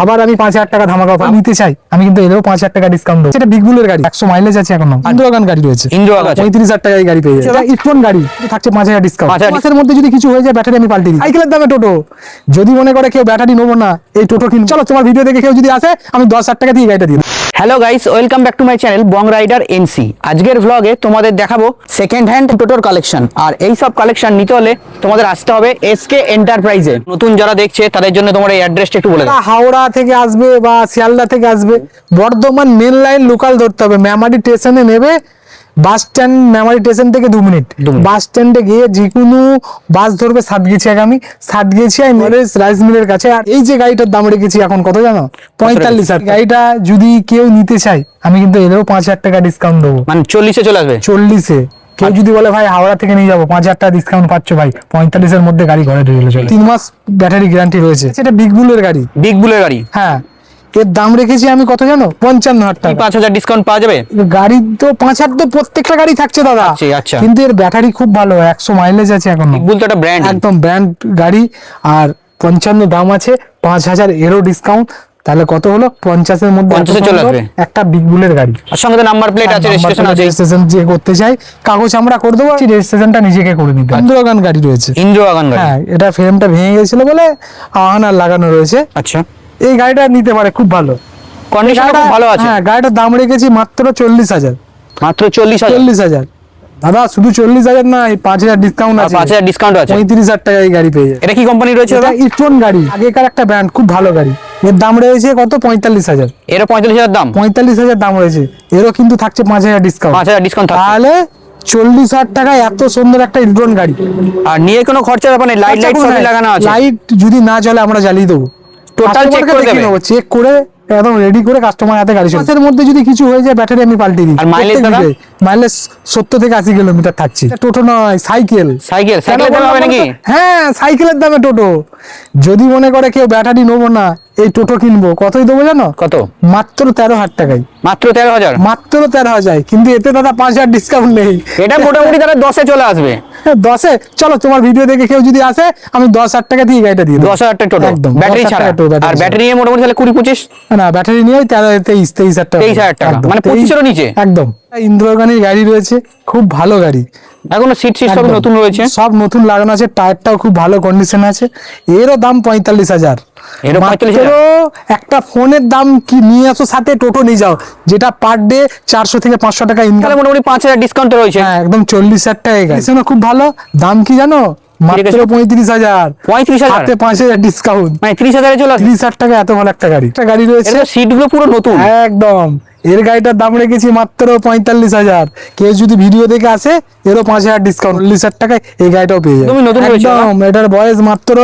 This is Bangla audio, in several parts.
আবার আমি 5,000 টাকা ধামাকা অফার নিতে চাই, আমি কিন্তু এরও 5,000 টাকা ডিসকাউন্ট দেবো। সেটা বিগ বুলের গাড়ি, 100 মাইলেজ আছে এখনো। ইন্দ্রগান গাড়ি রয়েছে, 35,000 টাকায় গাড়ি পেয়ে যাবে। ইটন গাড়ি থাকছে 5,000 ডিসকাউন্ট। মাসের মধ্যে যদি কিছু হয়ে যায় ব্যাটারি আমি পাল্টে দিই। সাইকেলের দামে টোটো, যদি মনে করে কেউ ব্যাটারি নেবো না এই টোটো কিন, চলো তোমার ভিডিও দেখে কেউ যদি আসে আমি 10,000 টাকা দিয়ে গাড়িটা দিই। Hello guys, welcome back to my channel Bong Rider NC. আজকের ভ্লগে তোমাদের দেখাবো সেকেন্ড হ্যান্ড টোটোর কালেকশন। আর এই সব কালেকশন নিতে হলে তোমাদের আসতে হবে এসকে এন্টারপ্রাইজে। নতুন যারা দেখছে তাদের জন্য তোমার এই অ্যাড্রেসটা একটু বলে দাও। হাওড়া থেকে আসবে বা শিয়ালদা থেকে আসবে, বর্ধমান মেন লাইন লোকাল ধরতে হবে, মেমারি স্টেশনে নেবে, বাস স্ট্যান্ড মেমারি স্টেশন থেকে 2 মিনিট, বাস স্ট্যান্ডে গিয়ে যে কোনো বাস ধরবে সাতগেছিয়াগামী, সাতগেছিয়ায় নলেজ রাইস মিলের কাছে। আর এই যে গাড়িটার দাম রেখেছি এখন কত জানো? 45,000। গাড়িটা যদি কেউ নিতে চাই আমি কিন্তু এদেরও 5,000 টাকা ডিসকাউন্ট দেবো। মানে 40-এ চলে আসবে। 40-এ কেউ যদি বলে ভাই হাওড়া থেকে নিয়ে যাবো 5,000 টাকা ডিসকাউন্ট পাচ্ছ ভাই, 45-এর মধ্যে গাড়ি ঘরে ঢুকে চলে। 3 মাস ব্যাটারি গ্যারান্টি রয়েছে। সেটা বিগ বুলের গাড়ি, বিগ বুলের গাড়ি। হ্যাঁ, এর দাম রেখেছি আমি কত জানো? 55,000 টাকা। 5,000 ডিসকাউন্ট পাওয়া যাবে। গাড়ি তো 5,000 তো প্রত্যেকটা গাড়ি থাকছে দাদা। আচ্ছা, কিন্তু এর ব্যাটারি খুব ভালো, 100 মাইলেজ আছে এখন। বিগ বুল তো একটা ব্র্যান্ড, একদম ব্র্যান্ড গাড়ি। আর 55 দাম আছে, 5,000 এরও ডিসকাউন্ট, তাহলে কত হলো? 50-এর মধ্যে 50-এ চলে আসবে একটা বিগ বুলের গাড়ি। আর সঙ্গে তো নাম্বার প্লেট আছে, রেজিস্ট্রেশন আছে। রেজিস্ট্রেশন যে করতে চাই কাগজ আমরা করে দেবো, রেজিস্ট্রেশনটা নিজেকে করে নিতে। ইন্দ্রগান গাড়ি রয়েছে, ইন্দ্রগান গাড়ি। হ্যাঁ, এটা ফ্রেমটা ভেঙে গেছিল বলে আহানার লাগানো রয়েছে। আচ্ছা, এই গাড়িটা নিতে পারে, খুব ভালো কন্ডিশন খুব ভালো আছে। হ্যাঁ, গাড়িটার দাম রেখেছি মাত্র 40,000। মাত্র 40,000 দাদা, শুধু 40,000 না, 5,000 ডিসকাউন্ট আছে। 5,000 ডিসকাউন্ট আছে। 35,000 টাকায় এই গাড়ি পেয়ে যাবে। এটা কি কোম্পানি রয়েছে দাদা? ইটন গাড়ি, আগেকার একটা ব্র্যান্ড, খুব ভালো গাড়ি। এর দাম রয়েছে কত? 45,000। এরও 45,000 দাম। 45,000 দাম রয়েছে, এরও কিন্তু থাকছে 5,000 ডিসকাউন্ট। 5,000 ডিসকাউন্ট থাকছে। তাহলে 40,000 টাকায় এত সুন্দর একটা ইটন গাড়ি। আর নিয়ে কোনো খরচা ব্যাপার নেই, লাইট সবই লাগানো আছে। লাইট যদি না জ্বলে আমরা জ্বালিয়ে দেবো, টোটাল চেক করে দেবে। চেক করে একদম রেডি করে কাস্টমার হাতে গাড়ি। মাসের মধ্যে যদি কিছু হয়ে যায় ব্যাটারি আমি পাল্টে দিই। আর মাইলেজ দাদা? মাইলেজ 70 থেকে 80 কিলোমিটার থাকছে। টোটো নয়, সাইকেল। সাইকেলের দাম হবে নাকি? হ্যাঁ, সাইকেলের দামে টোটো। যদি মনে করে কেউ ব্যাটারি নেবো না এই টোটো কিনবো, কতই দেবো জানো? কত? মাত্র 13,000 টাকায়। মাত্র 13,000? মাত্র 13,000, কিন্তু এতে দাদা 5,000 ডিসকাউন্ট নেই। এটা মোটামুটি তারা 10-এ চলে আসবে। 10-এ চলো, তোমার ভিডিও দেখে কেউ যদি আসে আমি 10,000 টাকা দিয়ে গাড়িটা দিয়ে দেবো। 10,000 টাকা টোটো, একদম ব্যাটারি ছাড়া। আর ব্যাটারি নিয়ে মোটামুটি তাহলে 20-25 না, ব্যাটারি নিয়ে 23,000 টাকা। 23,000 টাকা, মানে 25-এরও নিচে। একদম। ইন্দ্রগানের গাড়ি রয়েছে, খুব ভালো গাড়ি। এখনো সিট সব নতুন রয়েছে, সব নতুন লাগানো আছে, টায়ারটাও খুব ভালো কন্ডিশন আছে। এরও দাম 45,000। এরও 45,000? একটা ফোনের দাম কি নিয়ে আসো সাথে, টোটো নিয়ে যাও, যেটা পার ডে 400 থেকে 500 টাকা ইনকাম। তাহলে মোটামুটি 5,000 ডিসকাউন্ট রয়েছে। হ্যাঁ, একদম 40,000 টাকা গাড়ি। খুব ভালো দাম, কি জানো? মাত্র 35,000। 35,000 হাতে 5,000 ডিসকাউন্ট, মানে 30,000-এ চলে আসবে। 30,000 টাকা। এত ভালো একটা গাড়ি। একটা গাড়ি রয়েছে, সিটগুলো পুরো নতুন একদম। এর গাড়িটার দাম রেখেছি মাত্র 45,000। কেউ যদি ভিডিও দেখে আসে এরও 5,000 ডিসকাউন্ট, 40,000 টাকায় এই গাড়িটাও পেয়ে যাবে। নতুন রয়েছে একদম। এটার বয়স মাত্র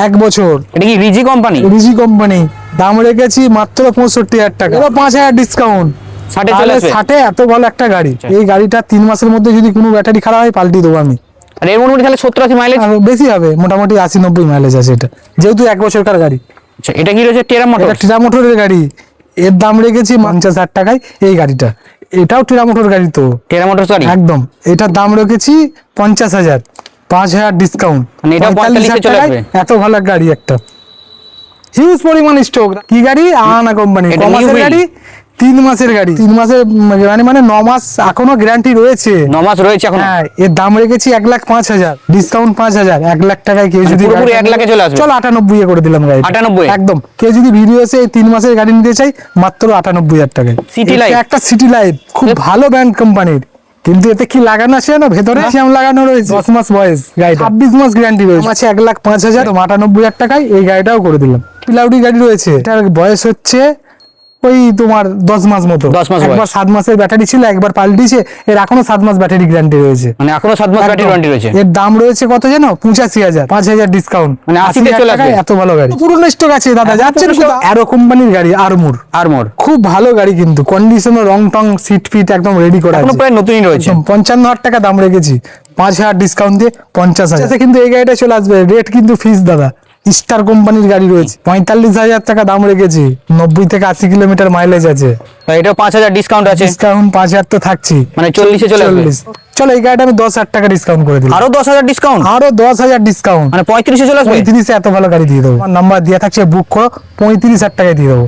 1 বছর। এটা কি রিজি কোম্পানি? রিজি কোম্পানি। দাম রেখেছি মাত্র 65,000 টাকা, এরও 5,000 ডিসকাউন্ট। 60-এ চলে আসবে। 60-এ এত ভালো একটা গাড়ি। এই গাড়িটা 3 মাসের মধ্যে যদি কোনো ব্যাটারি খারাপ হয় পাল্টি দেবো আমি। আর এর মোটামুটি তাহলে 70-80 মাইলেজ বেশি হবে, মোটামুটি 80-90 মাইলেজ আছে এটা, যেহেতু 1 বছরকার গাড়ি। আচ্ছা, এটা কি রয়েছে? টেরা মোটর। এটা টিরা মোটরের গাড়ি। এর দাম রেখেছি 50,000 টাকায় এই গাড়িটা। এটাও টিরা মোটর গাড়ি তো, টেরা মোটর গাড়ি একদম। এটার দাম রেখেছি 50,000, 5,000 ডিসকাউন্ট, মানে এটাও 45-এ চলে আসবে। এত ভালো গাড়ি একটা, হিউজ পরিমাণ স্টক। কি গাড়ি? আহানা কোম্পানি। এটা new build? গাড়ি, 3 মাসের গাড়ি। 3 মাসের মানে 9 মাস এখনো গ্যারান্টি রয়েছে। 9 মাস রয়েছে এখন। হ্যাঁ, এর দাম রেখেছি 1,05,000, ডিসকাউন্ট 5,000। 1 লাখ টাকায় কেউ যদি পুরোপুরি 1 লাখে চলে আসবে। চলো 98 এ করে দিলাম গাড়ি। 98? একদম। কেউ যদি ভিডিও এসে এই 3 মাসের গাড়ি নিতে চাই মাত্র 98,000 টাকায়। সিটি লাইফ, একটা সিটি লাইফ, খুব ভালো ব্র্যান্ড কোম্পানির। কিন্তু এতে কি লাগানো আছে না? ভেতরে শ্যাম লাগানো রয়েছে। 10 মাস বয়স গাড়ি, 26 মাস গ্যারান্টি রয়েছে। আছে 1,05,000, 98,000 টাকায় এই গাড়িটাও করে দিলাম। পিলাউডি গাড়ি রয়েছে, এটার বয়স হচ্ছে ওই তোমার 10 মাস মতো। 10 মাস একবার 7 মাসের ব্যাটারি ছিল, একবার পাল্টিছে। এর এখনো 7 মাস ব্যাটারি গ্যারান্টি রয়েছে। মানে এখনো 7 মাস ব্যাটারি ওয়ারেন্টি রয়েছে। এর দাম রয়েছে কত জানো? 85,000, 5,000 ডিসকাউন্ট, মানে 80-তে চলে আসবে। এত ভালো গাড়ি। পুরনো স্টক আছে দাদা, যাচ্ছেন অ্যারো কোম্পানির গাড়ি, আরমোর। খুব ভালো গাড়ি, কিন্তু কন্ডিশন, রং টং, সিট ফিট একদম রেডি করা আছে। প্রায় নতুনই রয়েছে। 55,000 টাকা দাম রেখেছি, 5,000 ডিসকাউন্ট দিয়ে 50,000। কিন্তু এই গাড়িটা চলে আসবে, রেট কিন্তু ফিক্স দাদা। স্টার কোম্পানির গাড়ি রয়েছে, 45,000 টাকা দাম রেখেছি, 90 থেকে 80 কিলোমিটার মাইলেজ আছে। এটাও 5,000 ডিসকাউন্ট আছে। ডিসকাউন্ট 5,000 তো থাকছি, মানে 40-এ চলে আসবে। চলো এই গাড়িটা আমি 10,000 টাকা ডিসকাউন্ট করে দিলাম। আরো 10,000 ডিসকাউন্ট, আরো 10,000 ডিসকাউন্ট, মানে 35-এ চলে আসবে। 35-এ এত ভালো গাড়ি দিয়ে দেবো। আমার নাম্বার দেওয়া থাকছে, বুক করো, 35,000 টাকায় দিয়ে দেবো।